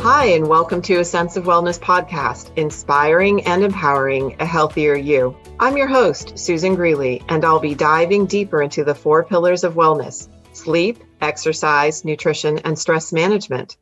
Hi, and welcome to A Sense of Wellness podcast, inspiring and empowering a healthier you. I'm your host, Susan Greeley, and I'll be diving deeper into the 4 pillars of wellness: sleep, exercise, nutrition, and stress management.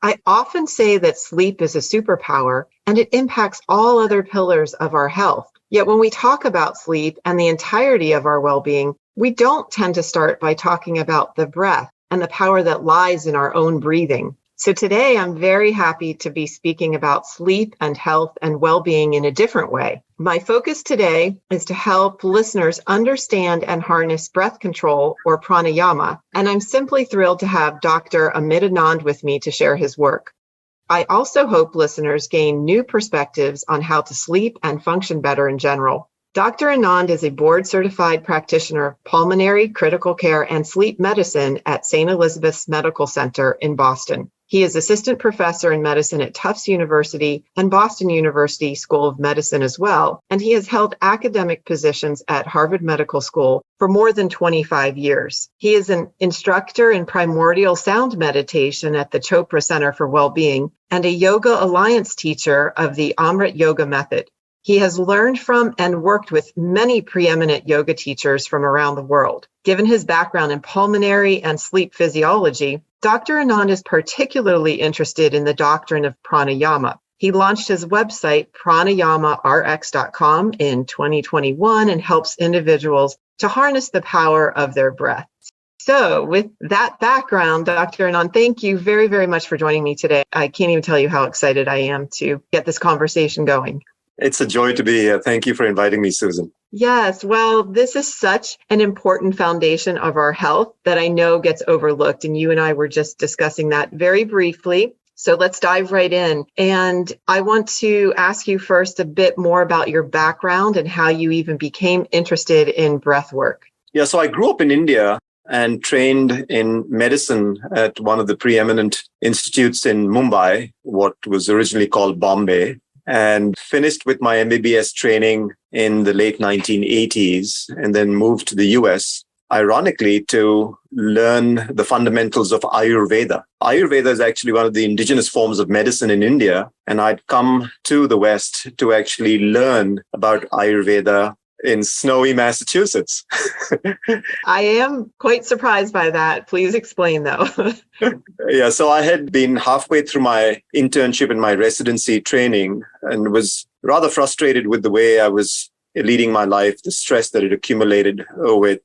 I often say that sleep is a superpower, and it impacts all other pillars of our health. Yet when we talk about sleep and the entirety of our well-being, we don't tend to start by talking about the breath and the power that lies in our own breathing. So today, I'm very happy to be speaking about sleep and health and well-being in a different way. My focus today is to help listeners understand and harness breath control, or pranayama, and I'm simply thrilled to have Dr. Amit Anand with me to share his work. I also hope listeners gain new perspectives on how to sleep and function better in general. Dr. Anand is a board-certified practitioner of pulmonary, critical care, and sleep medicine at St. Elizabeth's Medical Center in Boston. He is assistant professor in medicine at Tufts University and Boston University School of Medicine as well, and he has held academic positions at Harvard Medical School for more than 25 years. He is an instructor in primordial sound meditation at the Chopra Center for Wellbeing and a Yoga Alliance teacher of the Amrit Yoga method. He has learned from and worked with many preeminent yoga teachers from around the world. Given his background in pulmonary and sleep physiology, Dr. Anand is particularly interested in the doctrine of pranayama. He launched his website, pranayamarx.com, in 2021 and helps individuals to harness the power of their breath. So with that background, Dr. Anand, thank you very, very much for joining me today. I can't even tell you how excited I am to get this conversation going. It's a joy to be here. Thank you for inviting me, Susan. Yes, well, this is such an important foundation of our health that I know gets overlooked. And you and I were just discussing that very briefly. So let's dive right in. And I want to ask you first a bit more about your background and how you even became interested in breath work. Yeah, so I grew up in India and trained in medicine at one of the preeminent institutes in Mumbai, what was originally called Bombay, and finished with my MBBS training in the late 1980s and then moved to the US, ironically, to learn the fundamentals of Ayurveda. Ayurveda is actually one of the indigenous forms of medicine in India, and I'd come to the West to actually learn about Ayurveda in snowy Massachusetts. I am quite surprised by that. Please explain, though. Yeah, so I had been halfway through my internship and my residency training and was rather frustrated with the way I was leading my life, the stress that had accumulated with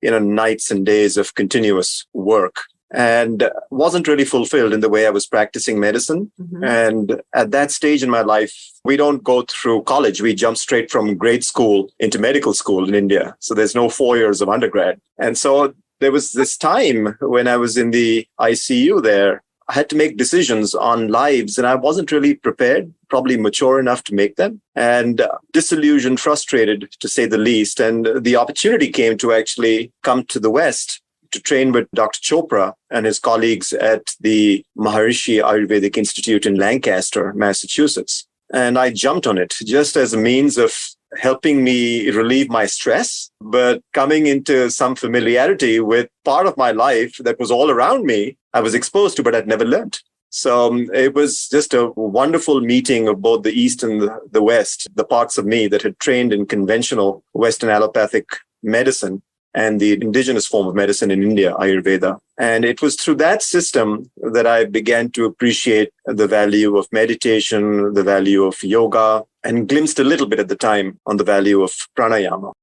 nights and days of continuous work, and wasn't really fulfilled in the way I was practicing medicine. Mm-hmm. And at that stage in my life, we don't go through college. We jump straight from grade school into medical school in India. So there's no 4 years of undergrad. And so there was this time when I was in the ICU there, I had to make decisions on lives, and I wasn't really prepared, probably mature enough to make them, and disillusioned, frustrated, to say the least. And the opportunity came to actually come to the West to train with Dr. Chopra and his colleagues at the Maharishi Ayurvedic Institute in Lancaster, Massachusetts. And I jumped on it just as a means of helping me relieve my stress, but coming into some familiarity with part of my life that was all around me, I was exposed to, but I'd never learned. So it was just a wonderful meeting of both the East and the West, the parts of me that had trained in conventional Western allopathic medicine and the indigenous form of medicine in India, Ayurveda. And it was through that system that I began to appreciate the value of meditation, the value of yoga, and glimpsed a little bit at the time on the value of pranayama.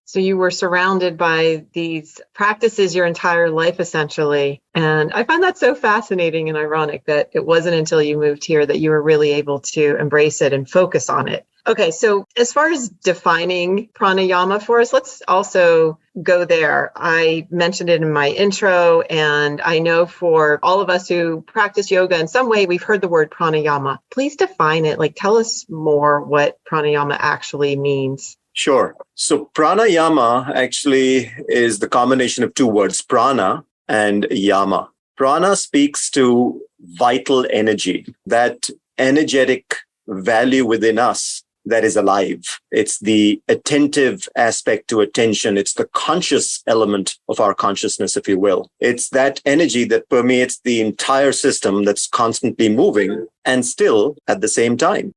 So you were surrounded by these practices your entire life, essentially. And I find that so fascinating and ironic that it wasn't until you moved here that you were really able to embrace it and focus on it. Okay, so as far as defining pranayama for us, let's also go there. I mentioned it in my intro, and I know for all of us who practice yoga in some way, we've heard the word pranayama. Please define it. Tell us more what pranayama actually means. Sure. So pranayama actually is the combination of 2 words, prana and yama. Prana speaks to vital energy, that energetic value within us that is alive. It's the attentive aspect to attention. It's the conscious element of our consciousness, if you will. It's that energy that permeates the entire system that's constantly moving and still at the same time.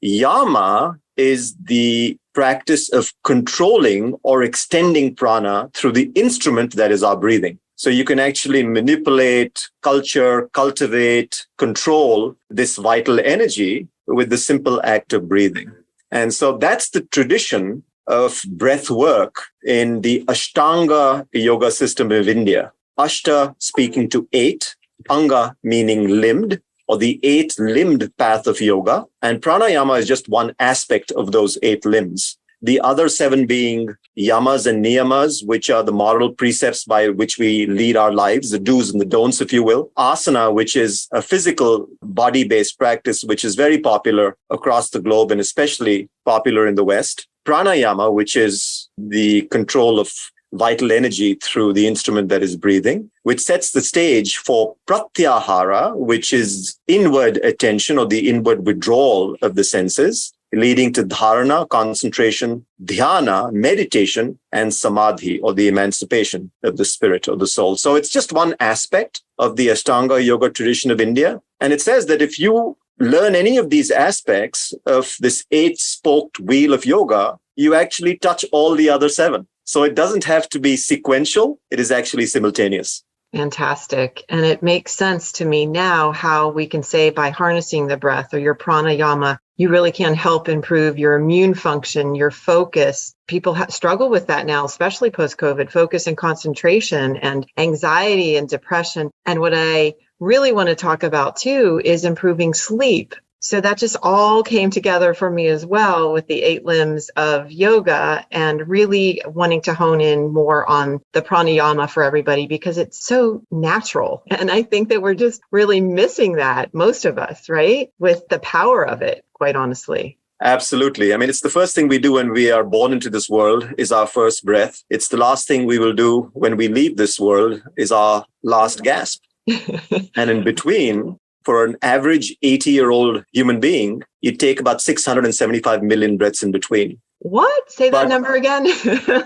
Yama is the practice of controlling or extending prana through the instrument that is our breathing. So you can actually manipulate, cultivate, control this vital energy with the simple act of breathing. And so that's the tradition of breath work in the Ashtanga yoga system of India. Ashta speaking to 8, Anga meaning limbed, or the 8-limbed path of yoga. And pranayama is just one aspect of those 8 limbs. The other 7 being yamas and niyamas, which are the moral precepts by which we lead our lives, the do's and the don'ts, if you will. Asana, which is a physical body-based practice, which is very popular across the globe and especially popular in the West. Pranayama, which is the control of vital energy through the instrument that is breathing, which sets the stage for pratyahara, which is inward attention or the inward withdrawal of the senses, leading to dharana, concentration, dhyana, meditation, and samadhi, or the emancipation of the spirit or the soul. So it's just one aspect of the Ashtanga yoga tradition of India. And it says that if you learn any of these aspects of this 8-spoked wheel of yoga, you actually touch all the other 7. So it doesn't have to be sequential. It is actually simultaneous. Fantastic. And it makes sense to me now how we can say by harnessing the breath or your pranayama, you really can help improve your immune function, your focus. People struggle with that now, especially post-COVID, focus and concentration and anxiety and depression. And what I really want to talk about too is improving sleep. So that just all came together for me as well with the 8 limbs of yoga and really wanting to hone in more on the pranayama for everybody because it's so natural. And I think that we're just really missing that, most of us, right? With the power of it, quite honestly. Absolutely. I mean, it's the first thing we do when we are born into this world is our first breath. It's the last thing we will do when we leave this world is our last gasp. And in between, for an average 80-year-old human being, you take about 675 million breaths in between. What? Say that number again.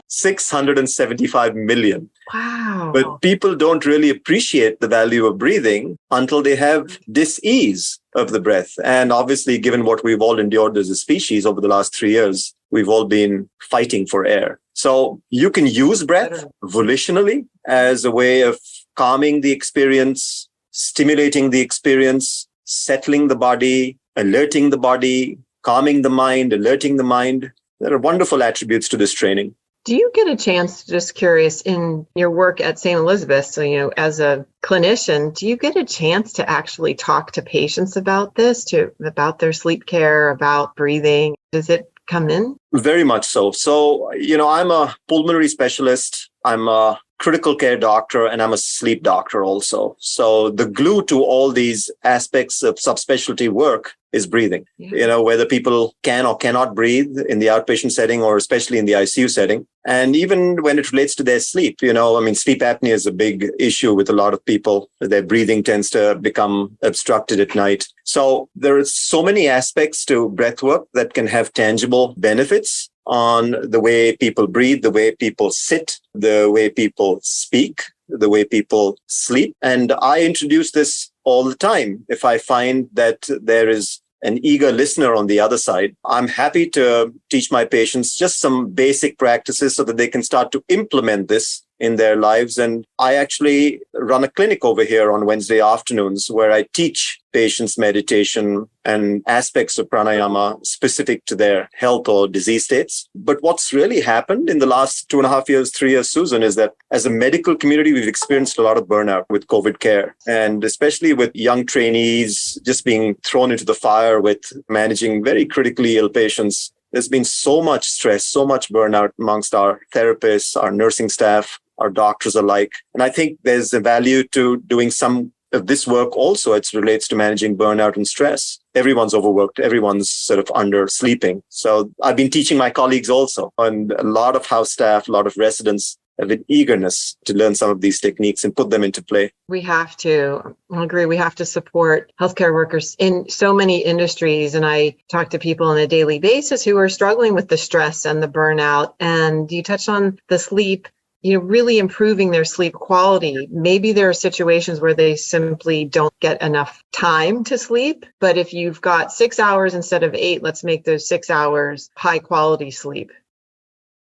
675 million. Wow. But people don't really appreciate the value of breathing until they have dis-ease of the breath. And obviously, given what we've all endured as a species over the last 3 years, we've all been fighting for air. So you can use breath volitionally as a way of calming the experience, stimulating the experience, settling the body, alerting the body, calming the mind, alerting the mind. There are wonderful attributes to this training. Do you get a chance, just curious, in your work at St. Elizabeth's, so, as a clinician, do you get a chance to actually talk to patients about this, about their sleep care, about breathing? Does it come in? Very much so. So, I'm a pulmonary specialist. I'm a critical care doctor, and I'm a sleep doctor also. So the glue to all these aspects of subspecialty work is breathing. Yeah. Whether people can or cannot breathe in the outpatient setting or especially in the ICU setting. And even when it relates to their sleep, sleep apnea is a big issue with a lot of people. Their breathing tends to become obstructed at night. So there are so many aspects to breath work that can have tangible benefits on the way people breathe, the way people sit, the way people speak, the way people sleep. And I introduce this all the time. If I find that there is an eager listener on the other side, I'm happy to teach my patients just some basic practices so that they can start to implement this in their lives. And I actually run a clinic over here on Wednesday afternoons where I teach patients meditation and aspects of pranayama specific to their health or disease states. But what's really happened in the last 2.5 years, 3 years, Susan, is that as a medical community, we've experienced a lot of burnout with COVID care. And especially with young trainees just being thrown into the fire with managing very critically ill patients. There's been so much stress, so much burnout amongst our therapists, our nursing staff, our doctors alike. And I think there's a value to doing some of this work also. It relates to managing burnout and stress. Everyone's overworked. Everyone's sort of under sleeping. So I've been teaching my colleagues also, and a lot of house staff, a lot of residents of an eagerness to learn some of these techniques and put them into play. We have to. I agree. We have to support healthcare workers in so many industries. And I talk to people on a daily basis who are struggling with the stress and the burnout. And you touched on the sleep, really improving their sleep quality. Maybe there are situations where they simply don't get enough time to sleep. But if you've got 6 hours instead of 8, let's make those 6 hours high quality sleep.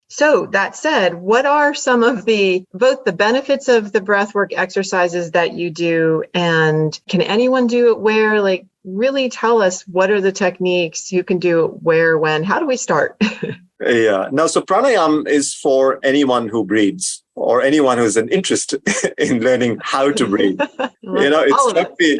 So that said, what are some of both the benefits of the breathwork exercises that you do, and can anyone do it where? Really tell us, what are the techniques? Who can do it where, when? How do we start? Yeah. Now, so pranayama is for anyone who breathes or anyone who's an interest in learning how to breathe. It struck me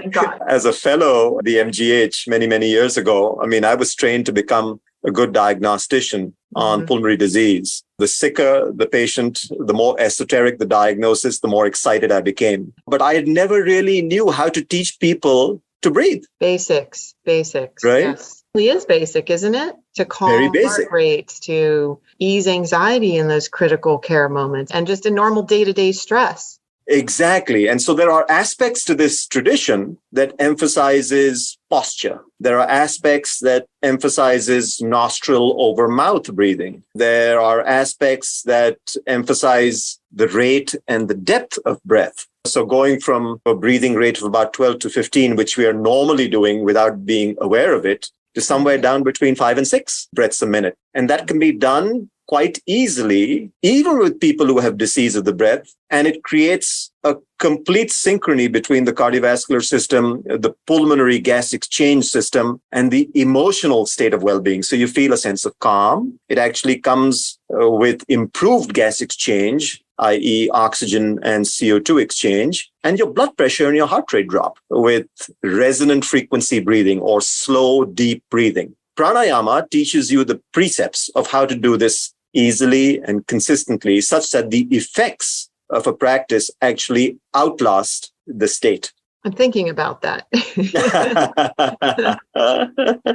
as a fellow, the MGH, many, many years ago. I mean, I was trained to become a good diagnostician on pulmonary disease. The sicker the patient, the more esoteric the diagnosis, the more excited I became. But I never really knew how to teach people to breathe. Basics. Right? Yes. It is basic, isn't it? To calm heart rates, to ease anxiety in those critical care moments, and just a normal day-to-day stress. Exactly. And so there are aspects to this tradition that emphasizes posture. There are aspects that emphasizes nostril over mouth breathing. There are aspects that emphasize the rate and the depth of breath. So going from a breathing rate of about 12 to 15, which we are normally doing without being aware of it, to somewhere down between 5 and 6 breaths a minute. And that can be done quite easily, even with people who have disease of the breath. And it creates a complete synchrony between the cardiovascular system, the pulmonary gas exchange system, and the emotional state of well-being. So you feel a sense of calm. It actually comes with improved gas exchange, i.e. oxygen and CO2 exchange, and your blood pressure and your heart rate drop with resonant frequency breathing or slow, deep breathing. Pranayama teaches you the precepts of how to do this easily and consistently, such that the effects of a practice actually outlast the state. I'm thinking about that.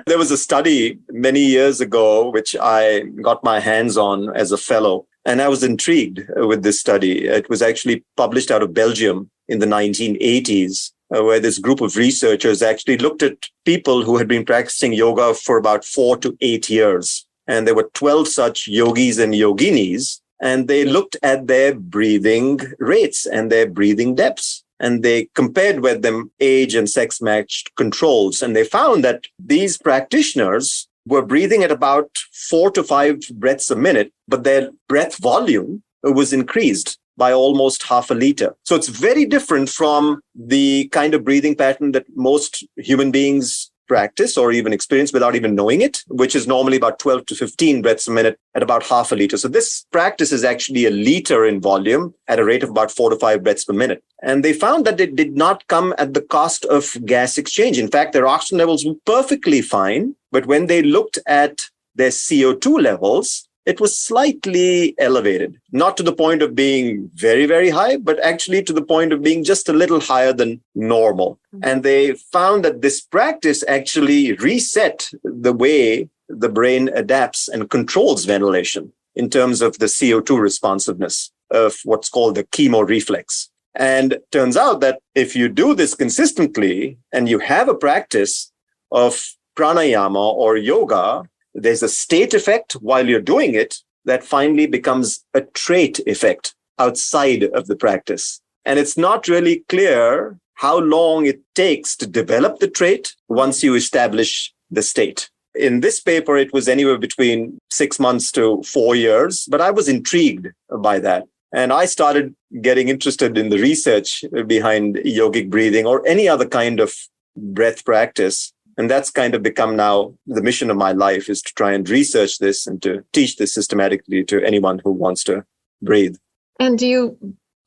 There was a study many years ago, which I got my hands on as a fellow, and I was intrigued with this study. It was actually published out of Belgium in the 1980s, where this group of researchers actually looked at people who had been practicing yoga for about 4 to 8 years. And there were 12 such yogis and yoginis, and they looked at their breathing rates and their breathing depths. And they compared with them age and sex matched controls. And they found that these practitioners were breathing at about 4 to 5 breaths a minute, but their breath volume was increased by almost half a liter. So it's very different from the kind of breathing pattern that most human beings practice or even experience without even knowing it, which is normally about 12 to 15 breaths a minute at about half a liter. So this practice is actually a liter in volume at a rate of about 4 to 5 breaths per minute. And they found that it did not come at the cost of gas exchange. In fact, their oxygen levels were perfectly fine. But when they looked at their CO2 levels, it was slightly elevated, not to the point of being very, very high, but actually to the point of being just a little higher than normal. And they found that this practice actually reset the way the brain adapts and controls ventilation in terms of the CO2 responsiveness of what's called the chemoreflex. And it turns out that if you do this consistently and you have a practice of pranayama or yoga, there's a state effect while you're doing it that finally becomes a trait effect outside of the practice. And it's not really clear how long it takes to develop the trait once you establish the state. In this paper, it was anywhere between 6 months to 4 years, but I was intrigued by that. And I started getting interested in the research behind yogic breathing or any other kind of breath practice. And that's kind of become now the mission of my life, is to try and research this and to teach this systematically to anyone who wants to breathe. And do you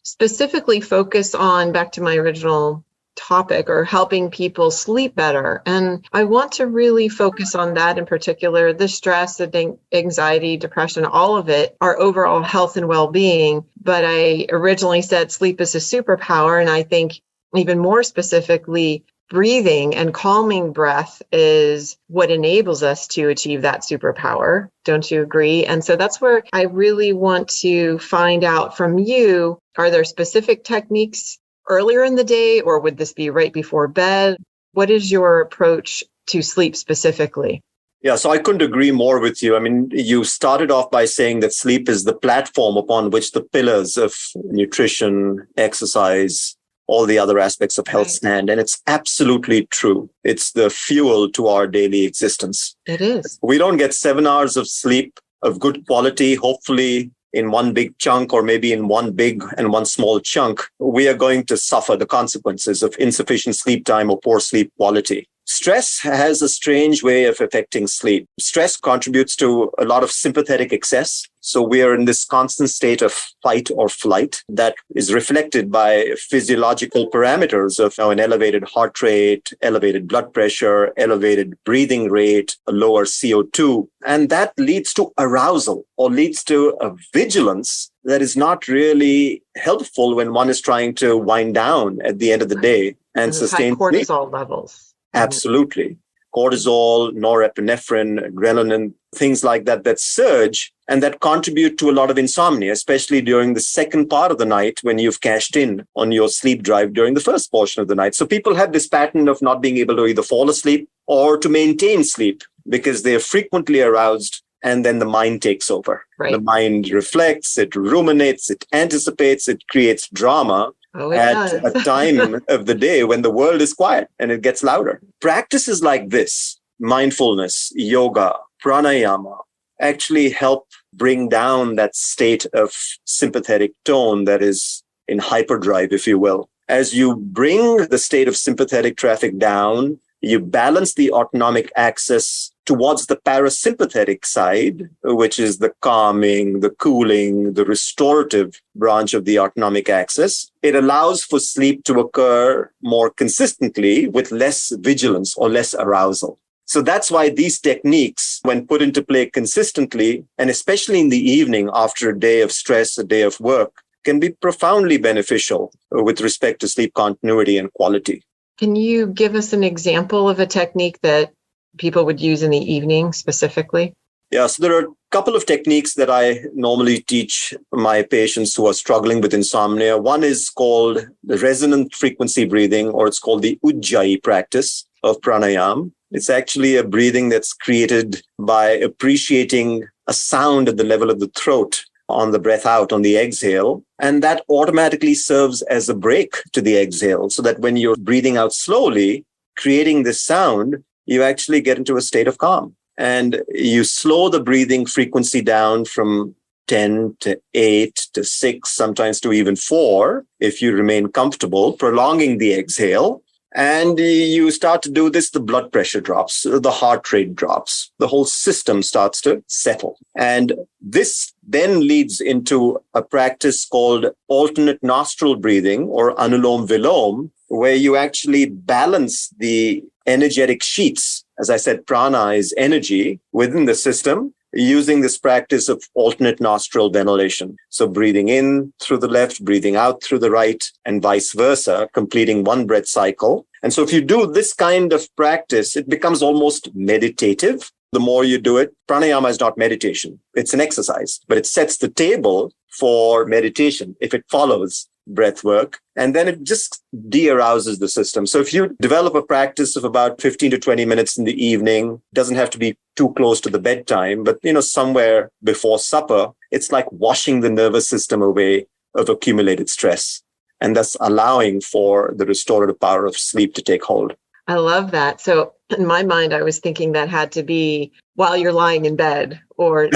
specifically focus on, back to my original topic, or helping people sleep better? And I want to really focus on that in particular, the stress, the anxiety, depression, all of it, our overall health and well-being. But I originally said sleep is a superpower. And I think even more specifically, breathing and calming breath is what enables us to achieve that superpower. Don't you agree? And so that's where I really want to find out from you, are there specific techniques earlier in the day, or would this be right before bed? What is your approach to sleep specifically? Yeah, so I couldn't agree more with you. I mean, you started off by saying that sleep is the platform upon which the pillars of nutrition, exercise, all the other aspects of health stand. And it's absolutely true. It's the fuel to our daily existence. It is. We don't get 7 hours of sleep of good quality, hopefully in one big chunk or maybe in one big and one small chunk. We are going to suffer the consequences of insufficient sleep time or poor sleep quality. Stress has a strange way of affecting sleep. Stress contributes to a lot of sympathetic excess. So we are in this constant state of fight or flight that is reflected by physiological parameters of an elevated heart rate, elevated blood pressure, elevated breathing rate, a lower CO2. And that leads to arousal or leads to a vigilance that is not really helpful when one is trying to wind down at the end of the day and sustain high cortisol levels. Absolutely. Cortisol, norepinephrine, adrenaline, things like that, that surge and that contribute to a lot of insomnia, especially during the second part of the night when you've cashed in on your sleep drive during the first portion of the night. So people have this pattern of not being able to either fall asleep or to maintain sleep because they are frequently aroused and then the mind takes over. Right. The mind reflects, it ruminates, it anticipates, it creates drama. At a time of the day when the world is quiet and it gets louder. Practices like this, mindfulness, yoga, pranayama, actually help bring down that state of sympathetic tone that is in hyperdrive, if you will. As you bring the state of sympathetic traffic down, you balance the autonomic axis towards the parasympathetic side, which is the calming, the cooling, the restorative branch of the autonomic axis. It allows for sleep to occur more consistently with less vigilance or less arousal. So that's why these techniques, when put into play consistently, and especially in the evening after a day of stress, a day of work, can be profoundly beneficial with respect to sleep continuity and quality. Can you give us an example of a technique that people would use in the evening specifically? Yeah, so there are a couple of techniques that I normally teach my patients who are struggling with insomnia. One is called the resonant frequency breathing, or it's called the Ujjayi practice of pranayama. It's actually a breathing that's created by appreciating a sound at the level of the throat on the breath out, on the exhale. And that automatically serves as a break to the exhale so that when you're breathing out slowly, creating this sound, you actually get into a state of calm. And you slow the breathing frequency down from 10 to 8 to 6, sometimes to even 4, if you remain comfortable, prolonging the exhale. And you start to do this, the blood pressure drops, the heart rate drops, the whole system starts to settle. And this then leads into a practice called alternate nostril breathing, or anulom vilom, where you actually balance the energetic sheets. As I said, prana is energy within the system, using this practice of alternate nostril ventilation. So breathing in through the left, breathing out through the right, and vice versa, completing one breath cycle. And so if you do this kind of practice, it becomes almost meditative. The more you do it, pranayama is not meditation. It's an exercise, but it sets the table for meditation if it follows breath work. And then it just de-arouses the system. So if you develop a practice of about 15 to 20 minutes in the evening, doesn't have to be too close to the bedtime, but somewhere before supper, it's like washing the nervous system away of accumulated stress and thus allowing for the restorative power of sleep to take hold. I love that. So in my mind, I was thinking that had to be while you're lying in bed or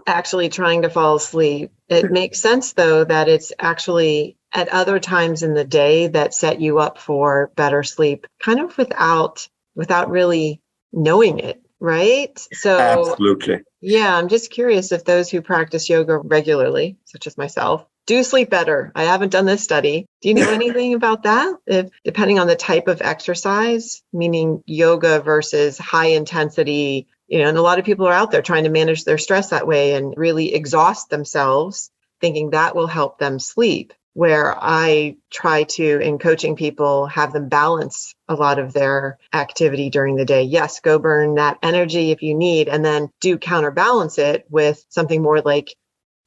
actually trying to fall asleep. It makes sense, though, that it's actually at other times in the day that set you up for better sleep, kind of without really knowing it, right? So absolutely. Yeah, I'm just curious if those who practice yoga regularly, such as myself, do sleep better. I haven't done this study. Do you know anything about that? If, depending on the type of exercise, meaning yoga versus high intensity, and a lot of people are out there trying to manage their stress that way and really exhaust themselves, thinking that will help them sleep. where I try to, in coaching people, have them balance a lot of their activity during the day. Yes, go burn that energy if you need, and then do counterbalance it with something more like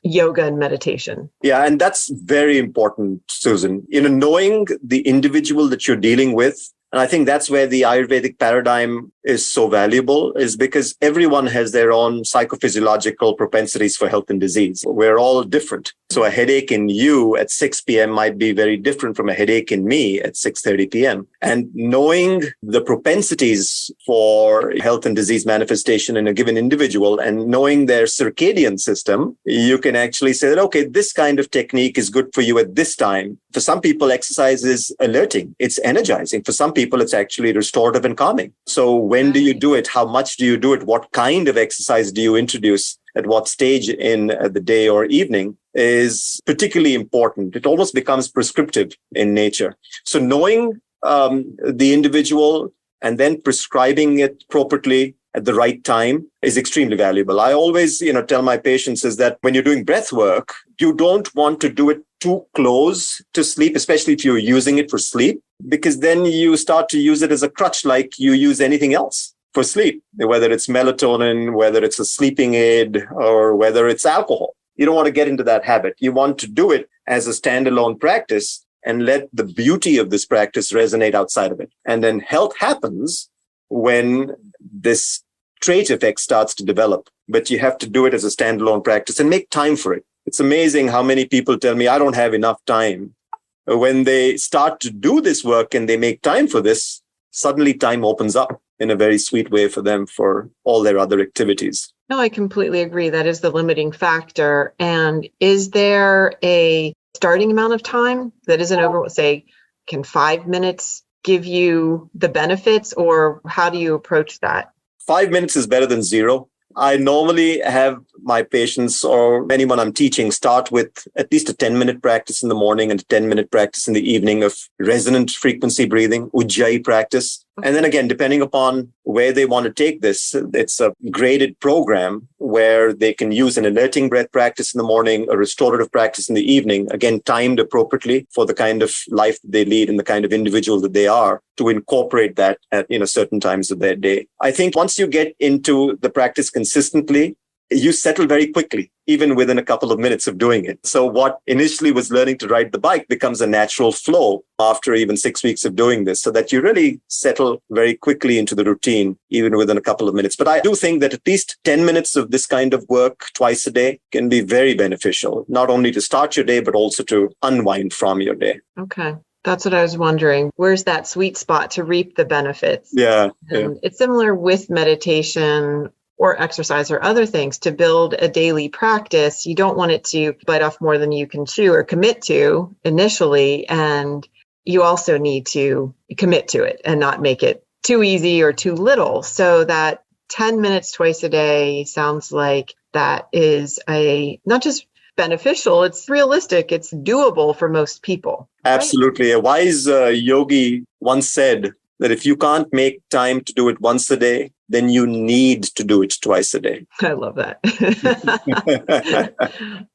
yoga and meditation. Yeah, and that's very important, Susan. Knowing the individual that you're dealing with, and I think that's where the Ayurvedic paradigm is so valuable, is because everyone has their own psychophysiological propensities for health and disease. We're all different. So a headache in you at 6 p.m. might be very different from a headache in me at 6:30 p.m. And knowing the propensities for health and disease manifestation in a given individual and knowing their circadian system, you can actually say that, okay, this kind of technique is good for you at this time. For some people, exercise is alerting. It's energizing. For some people, it's actually restorative and calming. So when do you do it? How much do you do it? What kind of exercise do you introduce at what stage in the day or evening is particularly important. It almost becomes prescriptive in nature. So knowing the individual and then prescribing it appropriately at the right time is extremely valuable. I always, tell my patients is that when you're doing breath work, you don't want to do it too close to sleep, especially if you're using it for sleep, because then you start to use it as a crutch like you use anything else for sleep, whether it's melatonin, whether it's a sleeping aid, or whether it's alcohol. You don't want to get into that habit. You want to do it as a standalone practice and let the beauty of this practice resonate outside of it. And then health happens when this trait effect starts to develop, but you have to do it as a standalone practice and make time for it. It's amazing how many people tell me, I don't have enough time. When they start to do this work and they make time for this, suddenly time opens up in a very sweet way for them for all their other activities. No, I completely agree. That is the limiting factor. And is there a starting amount of time that isn't over, say, can 5 minutes give you the benefits, or how do you approach that? 5 minutes is better than zero. I normally have my patients or anyone I'm teaching start with at least a 10-minute practice in the morning and a 10-minute practice in the evening of resonant frequency breathing, Ujjayi practice. And then again, depending upon where they want to take this, it's a graded program where they can use an alerting breath practice in the morning, a restorative practice in the evening, again, timed appropriately for the kind of life that they lead and the kind of individual that they are, to incorporate that at certain times of their day. I think once you get into the practice consistently, you settle very quickly, even within a couple of minutes of doing it. So what initially was learning to ride the bike becomes a natural flow after even 6 weeks of doing this, so that you really settle very quickly into the routine, even within a couple of minutes. But I do think that at least 10 minutes of this kind of work twice a day can be very beneficial, not only to start your day, but also to unwind from your day. Okay. That's what I was wondering. Where's that sweet spot to reap the benefits? Yeah. And it's similar with meditation or exercise or other things. To build a daily practice, you don't want it to bite off more than you can chew or commit to initially. And you also need to commit to it and not make it too easy or too little. So that 10 minutes twice a day sounds like that is not just beneficial, it's realistic, it's doable for most people. Absolutely. Right? A wise yogi once said that if you can't make time to do it once a day, then you need to do it twice a day. I love that.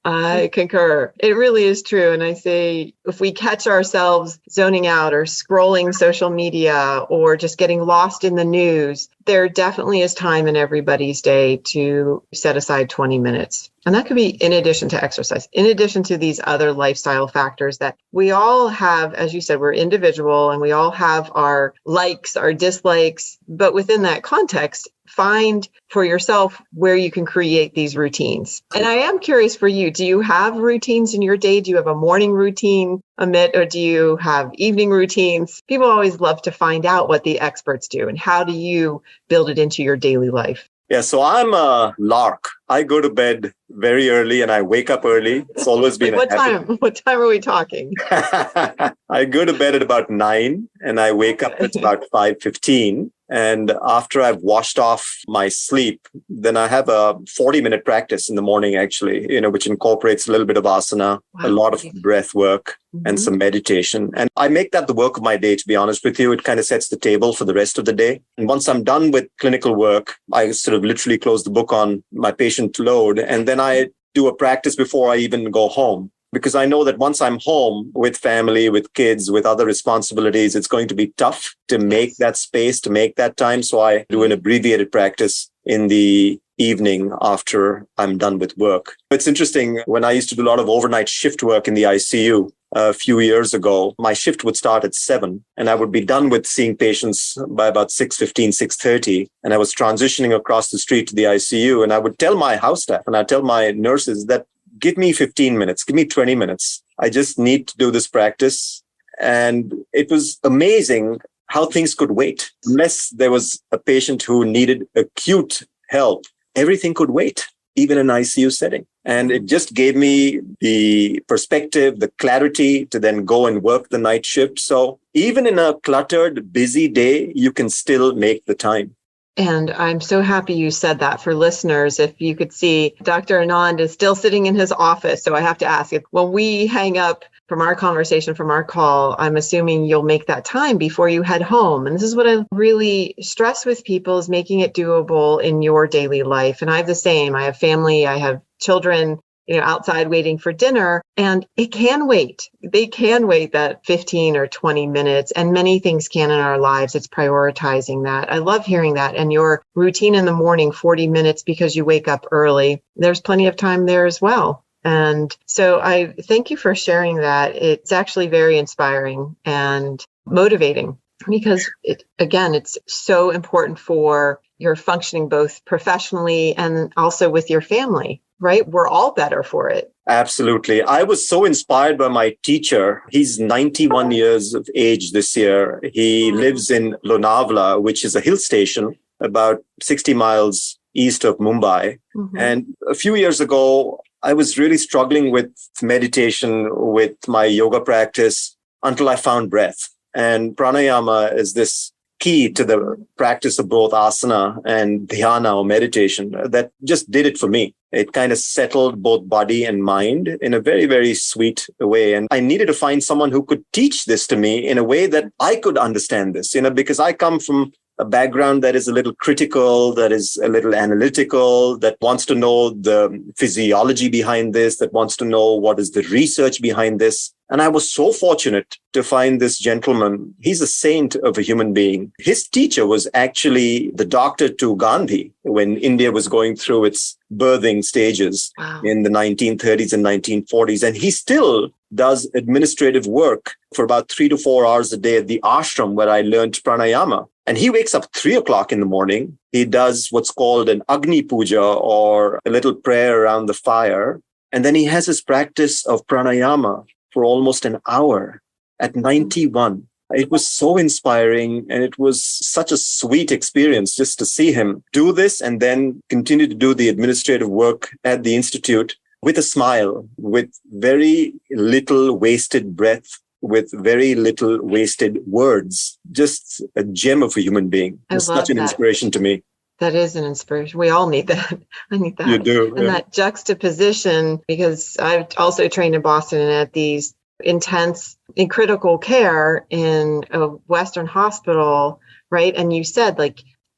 I concur. It really is true. And I say, if we catch ourselves zoning out or scrolling social media or just getting lost in the news, there definitely is time in everybody's day to set aside 20 minutes. And that could be in addition to exercise, in addition to these other lifestyle factors that we all have. As you said, we're individual and we all have our likes, our dislikes, but within that context, find for yourself where you can create these routines. And I am curious for you, do you have routines in your day? Do you have a morning routine, Amit, or do you have evening routines? People always love to find out what the experts do, and how do you build it into your daily life? Yeah, so I'm a lark. I go to bed very early and I wake up early. It's always been What time are we talking? I go to bed at about 9 and I wake up at about 5:15. And after I've washed off my sleep, then I have a 40-minute practice in the morning, actually, which incorporates a little bit of asana, a lot of breath work, and some meditation. And I make that the work of my day, to be honest with you. It kind of sets the table for the rest of the day. And once I'm done with clinical work, I sort of literally close the book on my patient load. And then I do a practice before I even go home. because I know that once I'm home with family, with kids, with other responsibilities, it's going to be tough to make that space, to make that time. So I do an abbreviated practice in the evening after I'm done with work. It's interesting, when I used to do a lot of overnight shift work in the ICU a few years ago, my shift would start at 7 and I would be done with seeing patients by about 6:15, 6:30. And I was transitioning across the street to the ICU, and I would tell my house staff and I'd tell my nurses that give me 15 minutes, give me 20 minutes. I just need to do this practice. And it was amazing how things could wait. Unless there was a patient who needed acute help, everything could wait, even in an ICU setting. And it just gave me the perspective, the clarity to then go and work the night shift. So even in a cluttered, busy day, you can still make the time. And I'm so happy you said that. For listeners, if you could see, Dr. Anand is still sitting in his office. So I have to ask you, when we hang up from our conversation, from our call, I'm assuming you'll make that time before you head home. And this is what I really stress with people, is making it doable in your daily life. And I have the same. I have family, I have children, outside waiting for dinner, and it can wait. They can wait that 15 or 20 minutes, and many things can in our lives. It's prioritizing that. I love hearing that. And your routine in the morning, 40 minutes because you wake up early, there's plenty of time there as well. And so I thank you for sharing that. It's actually very inspiring and motivating, because it's so important for your functioning both professionally and also with your family, right? We're all better for it. Absolutely. I was so inspired by my teacher. He's 91 years of age this year. He lives in Lonavala, which is a hill station about 60 miles east of Mumbai. Mm-hmm. And a few years ago, I was really struggling with meditation, with my yoga practice, until I found breath. And pranayama is this key to the practice of both asana and dhyana, or meditation, that just did it for me. It kind of settled both body and mind in a very, very sweet way. And I needed to find someone who could teach this to me in a way that I could understand this, because I come from a background that is a little critical, that is a little analytical, that wants to know the physiology behind this, that wants to know what is the research behind this. And I was so fortunate to find this gentleman. He's a saint of a human being. His teacher was actually the doctor to Gandhi when India was going through its birthing stages in the 1930s and 1940s. And he still does administrative work for about 3 to 4 hours a day at the ashram where I learned pranayama. And he wakes up 3 o'clock in the morning. He does what's called an Agni Puja, or a little prayer around the fire. And then he has his practice of pranayama for almost an hour at 91. It was so inspiring, and it was such a sweet experience just to see him do this and then continue to do the administrative work at the institute with a smile, with very little wasted breath, with very little wasted words. Just a gem of a human being. It's such an inspiration to me. That is an inspiration. We all need that. I need that. You do. And that juxtaposition, because I've also trained in Boston and at these intense in critical care in a Western hospital, right? And you said,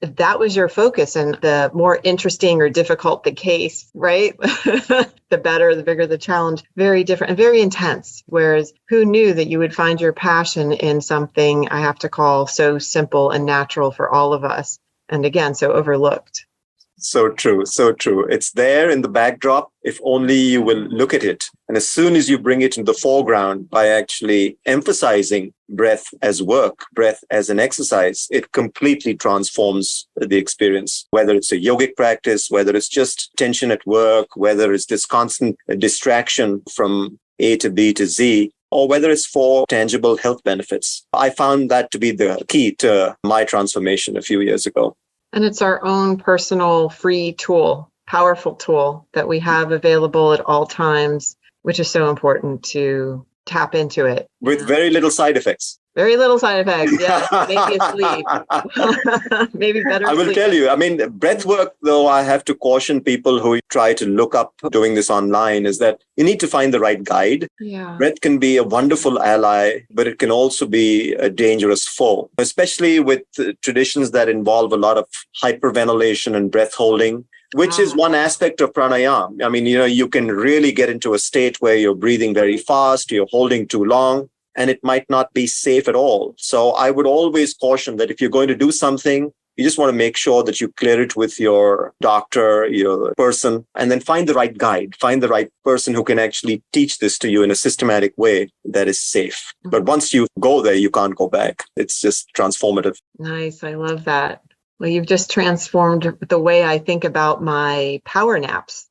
if that was your focus, and the more interesting or difficult the case, right? The better, the bigger the challenge. Very different and very intense. Whereas who knew that you would find your passion in something I have to call so simple and natural for all of us. And again, so overlooked. So true. So true. It's there in the backdrop if only you will look at it. And as soon as you bring it into the foreground by actually emphasizing breath as work, breath as an exercise, it completely transforms the experience. Whether it's a yogic practice, whether it's just tension at work, whether it's this constant distraction from A to B to Z, or whether it's for tangible health benefits. I found that to be the key to my transformation a few years ago. And it's our own personal free tool, powerful tool that we have available at all times, which is so important to tap into it. With very little side effects. Very little side effects, yeah. Maybe asleep. Maybe better I will sleep. tell you, breath work, though, I have to caution people who try to look up doing this online, is that you need to find the right guide. Yeah. Breath can be a wonderful ally, but it can also be a dangerous foe, especially with traditions that involve a lot of hyperventilation and breath holding. which is one aspect of pranayama. I mean, you can really get into a state where you're breathing very fast, you're holding too long, and it might not be safe at all. So I would always caution that if you're going to do something, you just want to make sure that you clear it with your doctor, your person, and then find the right guide, find the right person who can actually teach this to you in a systematic way that is safe. Mm-hmm. But once you go there, you can't go back. It's just transformative. Nice. I love that. Well, you've just transformed the way I think about my power naps.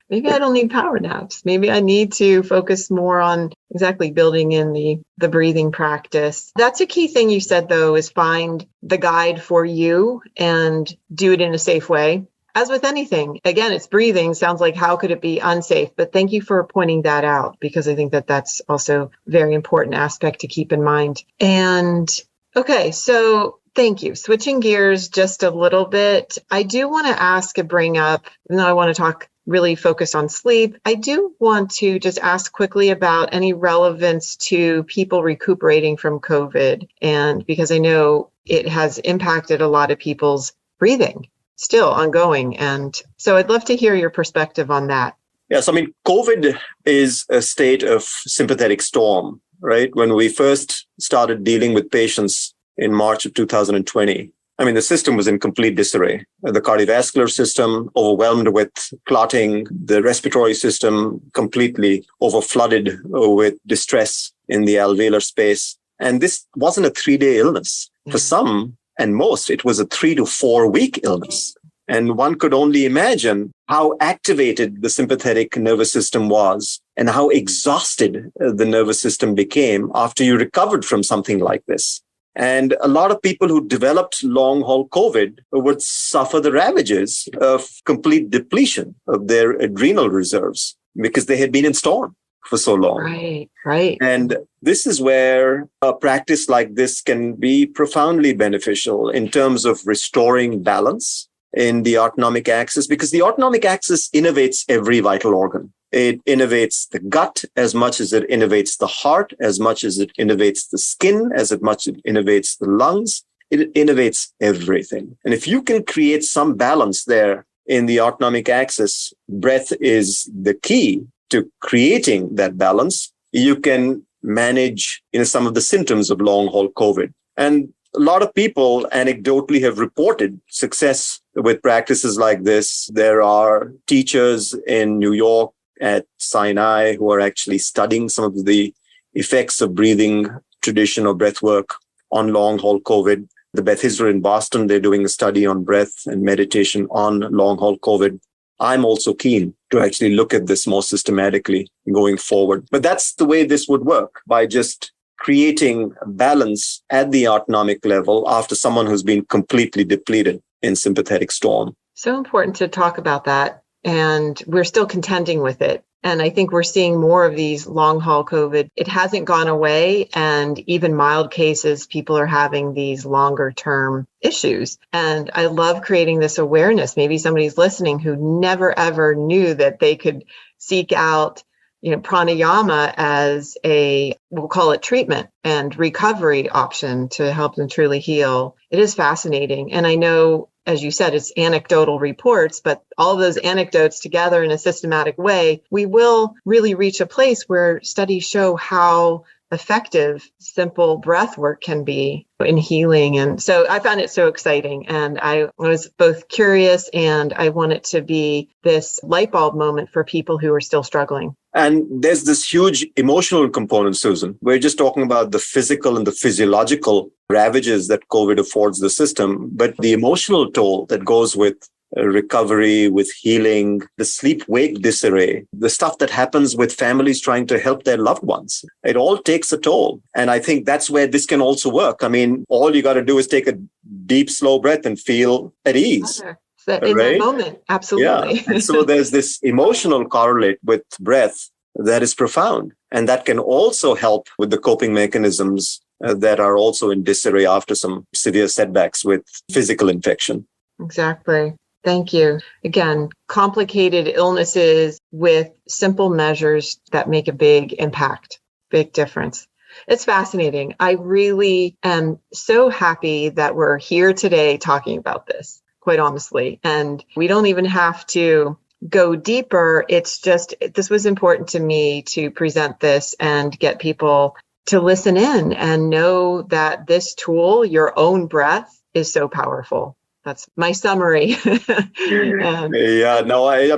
Maybe I don't need power naps. Maybe I need to focus more on exactly building in the breathing practice. That's a key thing you said, though, is find the guide for you and do it in a safe way. As with anything, again, it's breathing. Sounds like how could it be unsafe? But thank you for pointing that out, because I think that that's also a very important aspect to keep in mind. And okay, so thank you. Switching gears just a little bit, I do want to ask and bring up, and I want to talk really focus on sleep. I do want to just ask quickly about any relevance to people recuperating from COVID, and because I know it has impacted a lot of people's breathing, still ongoing. And so I'd love to hear your perspective on that. Yes, I mean, COVID is a state of sympathetic storm, right? When we first started dealing with patients in March of 2020, I mean, the system was in complete disarray. The cardiovascular system overwhelmed with clotting, the respiratory system completely overflooded with distress in the alveolar space. And this wasn't a 3-day illness. For some and most, it was a 3 to 4 week illness. And one could only imagine how activated the sympathetic nervous system was and how exhausted the nervous system became after you recovered from something like this. And a lot of people who developed long-haul COVID would suffer the ravages of complete depletion of their adrenal reserves because they had been in storm for so long. Right. And this is where a practice like this can be profoundly beneficial in terms of restoring balance in the autonomic axis, because the autonomic axis innervates every vital organ. It innervates the gut as much as it innervates the heart, as much as it innervates the skin, as much as it innervates the lungs. It innervates everything. And if you can create some balance there in the autonomic axis, breath is the key to creating that balance. You can manage some of the symptoms of long-haul COVID. And a lot of people anecdotally have reported success with practices like this. There are teachers in New York at Sinai who are actually studying some of the effects of breathing tradition or breath work on long-haul COVID. The Beth Israel in Boston, they're doing a study on breath and meditation on long-haul COVID. I'm also keen to actually look at this more systematically going forward. But that's the way this would work, by just creating balance at the autonomic level after someone who's been completely depleted in sympathetic storm. So important to talk about that. And we're still contending with it. And I think we're seeing more of these long haul COVID. It hasn't gone away. And even mild cases, people are having these longer term issues. And I love creating this awareness. Maybe somebody's listening who never, ever knew that they could seek out pranayama as we'll call it treatment and recovery option to help them truly heal. It is fascinating. And I know, as you said, it's anecdotal reports, but all those anecdotes together in a systematic way, we will really reach a place where studies show how effective simple breath work can be in healing. And so I found it so exciting. And I was both curious and I want it to be this light bulb moment for people who are still struggling. And there's this huge emotional component, Susan. We're just talking about the physical and the physiological ravages that COVID affords the system, but the emotional toll that goes with recovery, with healing, the sleep-wake disarray, the stuff that happens with families trying to help their loved ones. It all takes a toll. And I think that's where this can also work. I mean, all you got to do is take a deep, slow breath and feel at ease. In that moment, absolutely. Yeah. And so there's this emotional correlate with breath that is profound. And that can also help with the coping mechanisms that are also in disarray after some severe setbacks with physical infection. Exactly. Thank you. Again, complicated illnesses with simple measures that make a big impact, big difference. It's fascinating. I really am so happy that we're here today talking about this. quite honestly. And we don't even have to go deeper. It's just, this was important to me to present this and get people to listen in and know that this tool, your own breath, is so powerful. That's my summary. I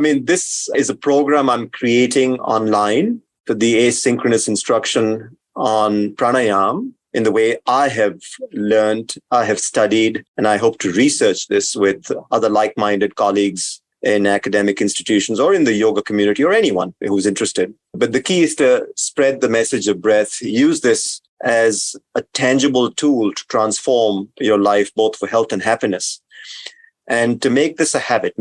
mean, this is a program I'm creating online for the asynchronous instruction on pranayama in the way I have learned, I have studied, and I hope to research this with other like-minded colleagues in academic institutions or in the yoga community or anyone who's interested. But the key is to spread the message of breath. Use this as a tangible tool to transform your life, both for health and happiness. And to make this a habit.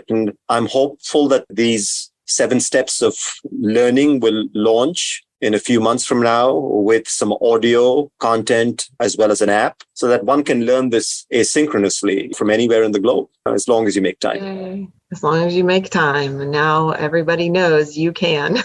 And I'm hopeful that these 7 steps of learning will launch in a few months from now with some audio content as well as an app so that one can learn this asynchronously from anywhere in the globe, as long as you make time. Yay. As long as you make time. And now everybody knows you can.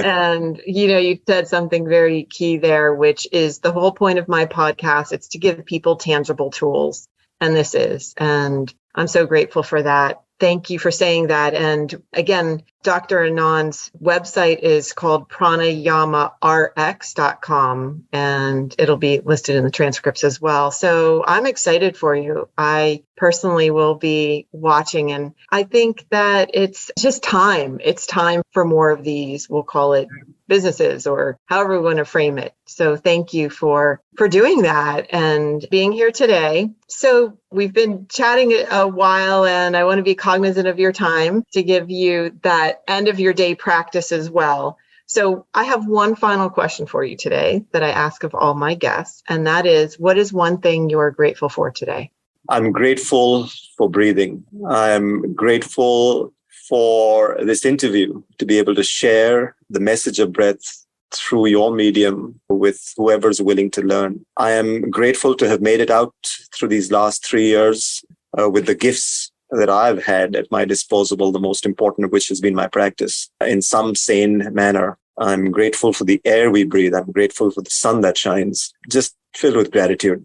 And, you said something very key there, which is the whole point of my podcast. It's to give people tangible tools. And this is. And I'm so grateful for that. Thank you for saying that. And again, Dr. Anand's website is called pranayamarx.com, and it'll be listed in the transcripts as well. So I'm excited for you. I personally will be watching, and I think that it's just time. It's time for more of these, we'll call it businesses or however we want to frame it. So thank you for doing that and being here today. So we've been chatting a while, and I want to be cognizant of your time to give you that end of your day practice as well. So I have one final question for you today that I ask of all my guests, and that is, what is one thing you're grateful for today? I'm grateful for breathing. I'm grateful for this interview, to be able to share the message of breath through your medium with whoever's willing to learn. I am grateful to have made it out through these last 3 years with the gifts that I've had at my disposal, the most important of which has been my practice in some sane manner. I'm grateful for the air we breathe. I'm grateful for the sun that shines, just filled with gratitude.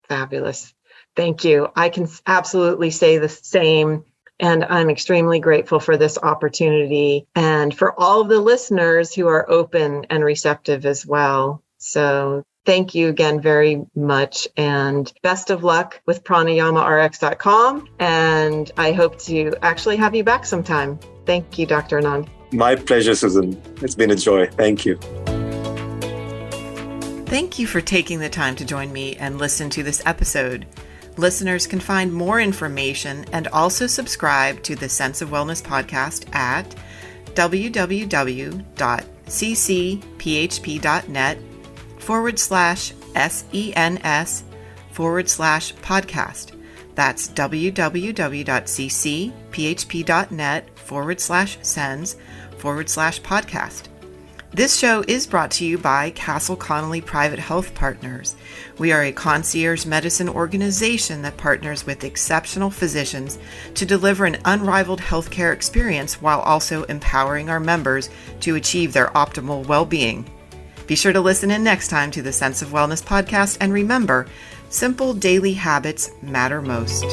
Fabulous. Thank you. I can absolutely say the same. And I'm extremely grateful for this opportunity and for all of the listeners who are open and receptive as well. So thank you again very much, and best of luck with pranayamarx.com. And I hope to actually have you back sometime. Thank you, Dr. Anand. My pleasure, Susan. It's been a joy. Thank you. Thank you for taking the time to join me and listen to this episode. Listeners can find more information and also subscribe to the Sense of Wellness podcast at www.ccphp.net/SENS/podcast. That's www.ccphp.net/SENS/podcast. This show is brought to you by Castle Connolly Private Health Partners. We are a concierge medicine organization that partners with exceptional physicians to deliver an unrivaled healthcare experience while also empowering our members to achieve their optimal well-being. Be sure to listen in next time to the Sense of Wellness podcast, and remember, simple daily habits matter most.